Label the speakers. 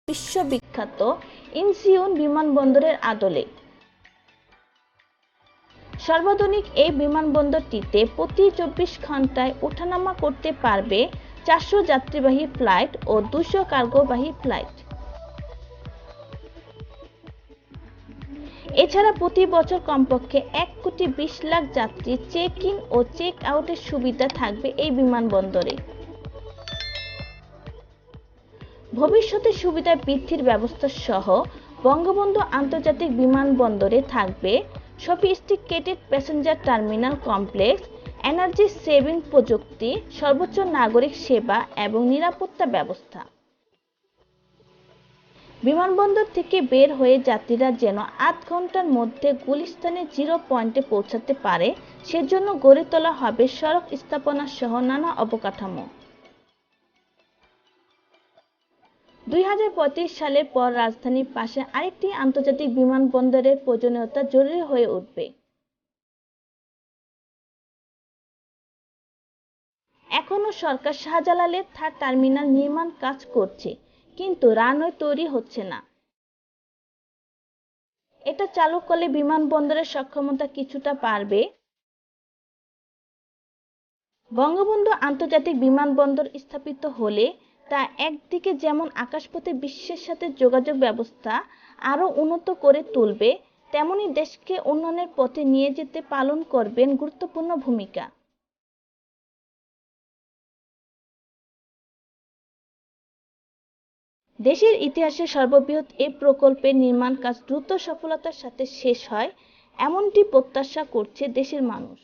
Speaker 1: বিশ্ববিখ্যাত ইনচিয়ন বিমানবন্দরের আদলে। সর্বাধুনিক এই বিমানবন্দরটিতে প্রতি 24 ঘন্টায় ওঠানামা করতে পারবে 400 যাত্রীবাহী ফ্লাইট ও 200 কার্গোবাহী ফ্লাইট। এছাড়া প্রতি বছর কমপক্ষে 1,20,00,000 যাত্রী চেক ইন ও চেক আউটের সুবিধা থাকবে এই বিমানবন্দরে। ভবিষ্যতে সুবিধা বৃদ্ধির ব্যবস্থা সহ বঙ্গবন্ধু আন্তর্জাতিক বিমানবন্দরে থাকবে sophisticated passenger terminal complex, energy saving প্রযুক্তি, সর্বোচ্চ নাগরিক সেবা এবং নিরাপত্তা ব্যবস্থা। বিমানবন্দর থেকে বের হয়ে যাত্রীরা যেন 8 ঘন্টার মধ্যে গুলিস্তানের জিরো পয়েন্টে পৌঁছাতে পারে সেজন্য গড়ে তোলা হবে সড়ক স্থাপনা সহ নানা অবকাঠামো। 2035 সালের পর রাজধানীর পাশে আরেকটি আন্তর্জাতিক বিমানবন্দরের প্রয়োজনীয়তা জরুরি হয়ে উঠবে। এখনো সরকার শাহজালালে থার্ড টার্মিনাল নির্মাণ কাজ করছে, কিন্তু রানওয়ে তৈরি হচ্ছে না। এটা চালু করলে বিমানবন্দরের সক্ষমতা কিছুটা বাড়বে। বঙ্গবন্ধু আন্তর্জাতিক বিমানবন্দর স্থাপিত হলে তা একদিকে যেমন আকাশপথে বিশ্বের সাথে যোগাযোগ ব্যবস্থা আরও উন্নত করে তুলবে, তেমনি দেশকে উন্নয়নের পথে নিয়ে যেতে পালন করবেন গুরুত্বপূর্ণ ভূমিকা। দেশের ইতিহাসে সর্ববৃহৎ এ প্রকল্পের নির্মাণ কাজ দ্রুত সফলতার সাথে শেষ হয়, এমনটি প্রত্যাশা করছে দেশের মানুষ।